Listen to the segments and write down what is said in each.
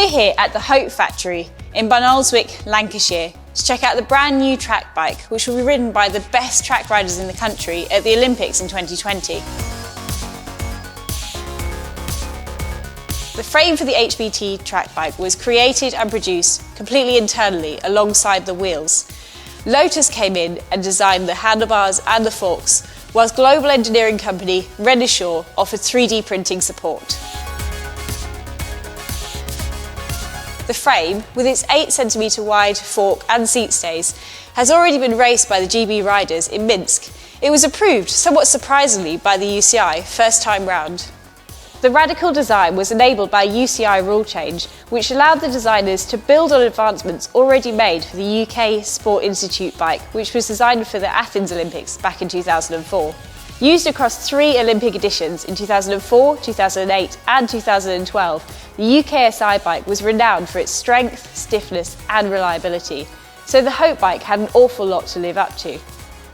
We're here at the Hope Factory in Bunalswick, Lancashire, to check out the brand new track bike, which will be ridden by the best track riders in the country at the Olympics in 2020. The frame for the HBT track bike was created and produced completely internally alongside the wheels. Lotus came in and designed the handlebars and the forks, whilst global engineering company Renishaw offered 3D printing support. The frame, with its 8cm wide fork and seat stays, has already been raced by the GB riders in Minsk. It was approved, somewhat surprisingly, by the UCI first time round. The radical design was enabled by a UCI rule change, which allowed the designers to build on advancements already made for the UK Sport Institute bike, which was designed for the Athens Olympics back in 2004. Used across 3 Olympic editions in 2004, 2008 and 2012, the UKSI bike was renowned for its strength, stiffness and reliability, so the Hope bike had an awful lot to live up to.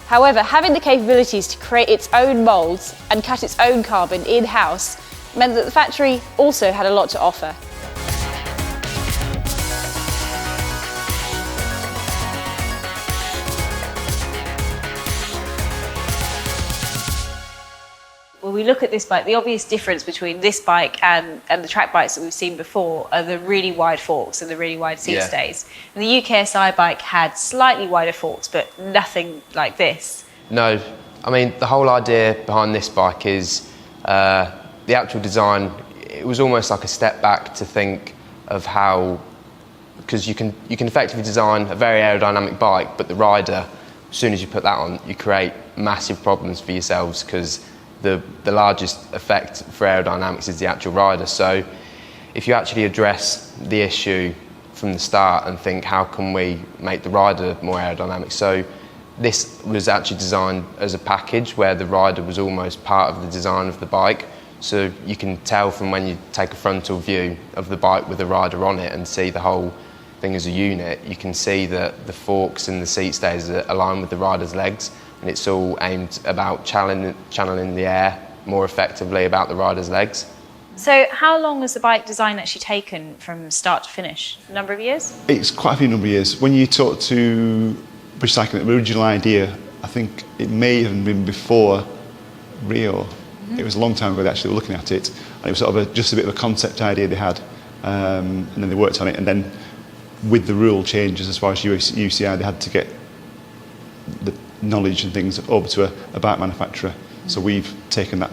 However, having the capabilities to create its own moulds and cut its own carbon in-house meant that the factory also had a lot to offer. When we look at this bike, the obvious difference between this bike and the track bikes that we've seen before are the really wide forks and the really wide seat stays. And the UKSI bike had slightly wider forks, but nothing like this. No, I mean, the whole idea behind this bike is the actual design. It was almost like a step back to think of how, because you can effectively design a very aerodynamic bike, but the rider, as soon as you put that on, you create massive problems for yourselves, because the largest effect for aerodynamics is the actual rider. So if you actually address the issue from the start and think, how can we make the rider more aerodynamic? So this was actually designed as a package where the rider was almost part of the design of the bike. So you can tell from when you take a frontal view of the bike with the rider on it and see the whole thing as a unit, you can see that the forks and the seat stays are aligned with the rider's legs, and it's all aimed about channeling the air more effectively about the rider's legs. So how long has the bike design actually taken from start to finish? A number of years? It's quite a few number of years. When you talk to British Cycling, the original idea, I think it may have been before Rio. Mm-hmm. It was a long time ago they actually were looking at it, and it was sort of just a bit of a concept idea they had, and then they worked on it, and then with the rule changes as far as UCI, they had to get the knowledge and things over to a bike manufacturer. So we've taken that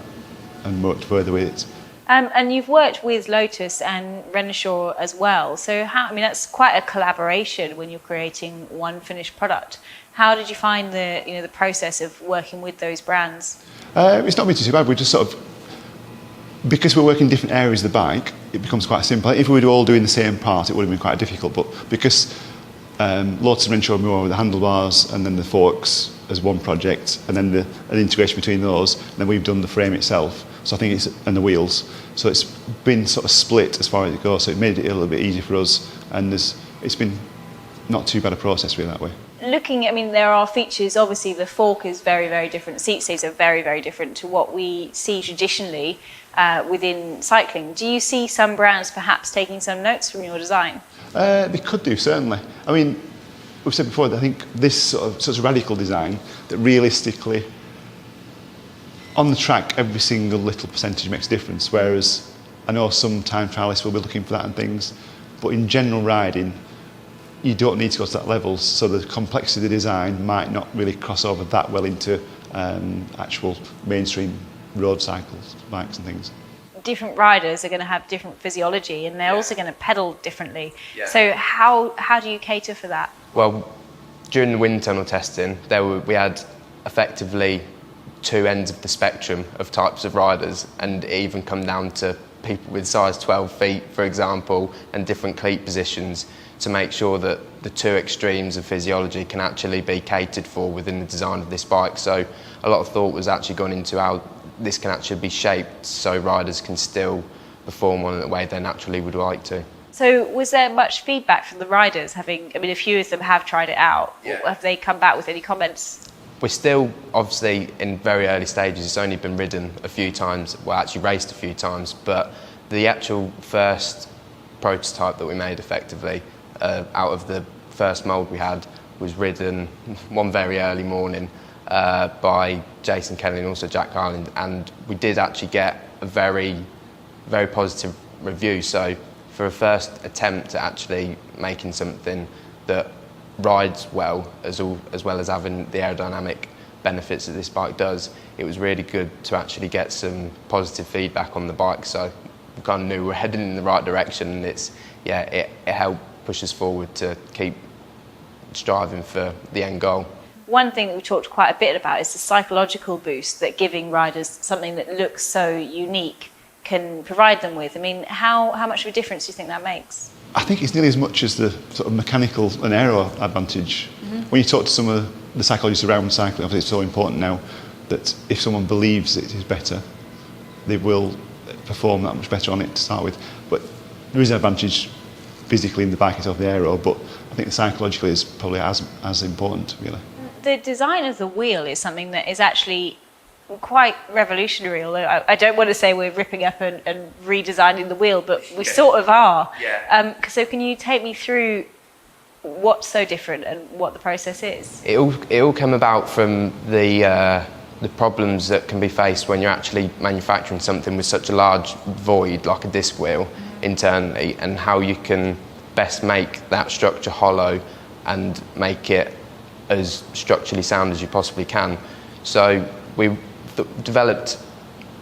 and worked further with it. And you've worked with Lotus and Renishaw as well. So that's quite a collaboration when you're creating one finished product. How did you find the process of working with those brands? It's not been too bad. We just sort of, because we're working in different areas of the bike, it becomes quite simple. If we were all doing the same part, it would have been quite difficult. But because Lotus and Renishaw more with the handlebars and then the forks as one project, and then the integration between those, and then we've done the frame itself. So I think and the wheels. So it's been sort of split as far as it goes. So it made it a little bit easier for us, and it's been not too bad a process really that way. There are features. Obviously, the fork is very, very different. Seat stays are very, very different to what we see traditionally within cycling. Do you see some brands perhaps taking some notes from your design? They could do, certainly. I mean, we've said before that I think this sort of such a radical design that realistically, on the track, every single little percentage makes a difference, whereas I know some time trialists will be looking for that and things, but in general riding, you don't need to go to that level, so the complexity of the design might not really cross over that well into actual mainstream road cycles, bikes and things. Different riders are going to have different physiology, and they're also going to pedal differently. Yeah. So how do you cater for that? Well, during the wind tunnel testing, we had effectively 2 ends of the spectrum of types of riders, and it even come down to people with size 12 feet, for example, and different cleat positions, to make sure that the 2 extremes of physiology can actually be catered for within the design of this bike. So a lot of thought was actually gone into how this can actually be shaped so riders can still perform on it the way they naturally would like to. So was there much feedback from the riders? A few of them have tried it out. Yeah. Have they come back with any comments? We're still obviously in very early stages. It's only been ridden a few times, well actually raced a few times, but the actual first prototype that we made effectively out of the first mould we had was ridden one very early morning by Jason Kelly and also Jack Ireland, and we did actually get a very, very positive review. So for a first attempt at actually making something that rides well, as well as having the aerodynamic benefits that this bike does, it was really good to actually get some positive feedback on the bike. So we kind of knew we're heading in the right direction, and it helped push us forward to keep striving for the end goal. One thing that we talked quite a bit about is the psychological boost that giving riders something that looks so unique can provide them with. I mean, how much of a difference do you think that makes? I think it's nearly as much as the sort of mechanical and aero advantage. When you talk to some of the psychologists around cycling, obviously it's so important now that if someone believes it is better, they will perform that much better on it to start with. But there is an advantage physically in the bike itself, the aero, but I think the psychologically is probably as important, really. The design of the wheel is something that is actually quite revolutionary, although I don't want to say we're ripping up and redesigning the wheel, but we sort of are. Yeah. So can you take me through what's so different and what the process is? It all came about from the problems that can be faced when you're actually manufacturing something with such a large void like a disc wheel internally, and how you can best make that structure hollow and make it as structurally sound as you possibly can. So we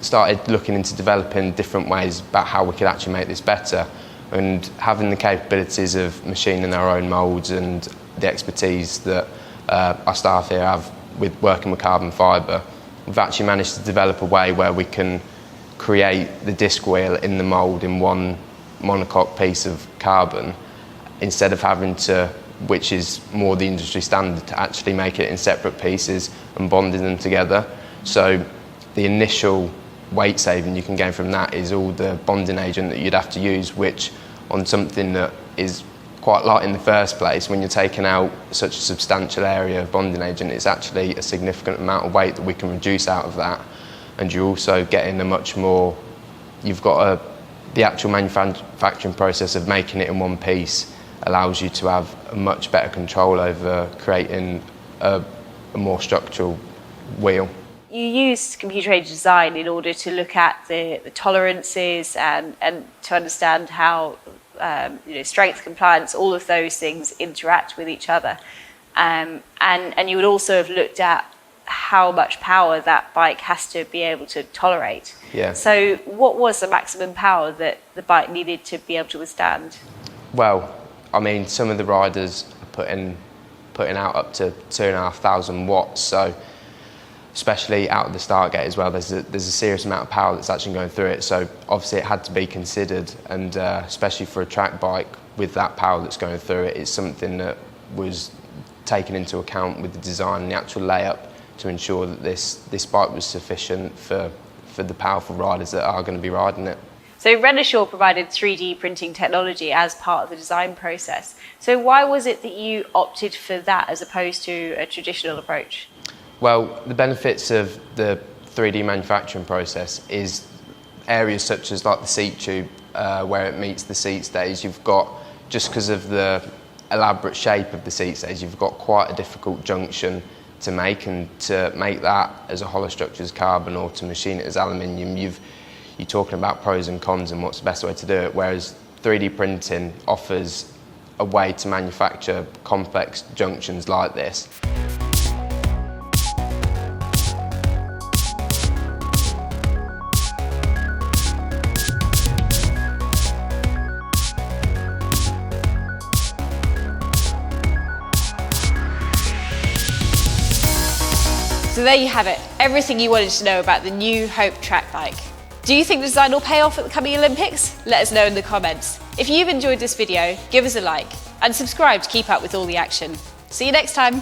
started looking into developing different ways about how we could actually make this better, and having the capabilities of machining our own moulds and the expertise that our staff here have with working with carbon fibre, we've actually managed to develop a way where we can create the disc wheel in the mould in one monocoque piece of carbon, instead of having to, which is more the industry standard, to actually make it in separate pieces and bonding them together. So the initial weight saving you can gain from that is all the bonding agent that you'd have to use, which on something that is quite light in the first place, when you're taking out such a substantial area of bonding agent, it's actually a significant amount of weight that we can reduce out of that. And you're also getting a much more, the actual manufacturing process of making it in one piece allows you to have a much better control over creating a more structural wheel. You used computer-aided design in order to look at the tolerances and to understand how strength, compliance, all of those things interact with each other. And you would also have looked at how much power that bike has to be able to tolerate. Yeah. So what was the maximum power that the bike needed to be able to withstand? Well, I mean, some of the riders are putting out up to 2,500 watts, so especially out of the start gate as well, there's a serious amount of power that's actually going through it. So obviously it had to be considered, and especially for a track bike with that power that's going through it, it's something that was taken into account with the design and the actual layup to ensure that this bike was sufficient for the powerful riders that are going to be riding it. So Renishaw provided 3D printing technology as part of the design process. So why was it that you opted for that as opposed to a traditional approach? Well, the benefits of the 3D manufacturing process is areas such as like the seat tube, where it meets the seat stays. You've got, just because of the elaborate shape of the seat stays, you've got quite a difficult junction to make, and to make that as a hollow structure as carbon or to machine it as aluminium, you're talking about pros and cons and what's the best way to do it, whereas 3D printing offers a way to manufacture complex junctions like this. So there you have it, everything you wanted to know about the new Hope track bike. Do you think the design will pay off at the coming Olympics? Let us know in the comments. If you've enjoyed this video, give us a like and subscribe to keep up with all the action. See you next time.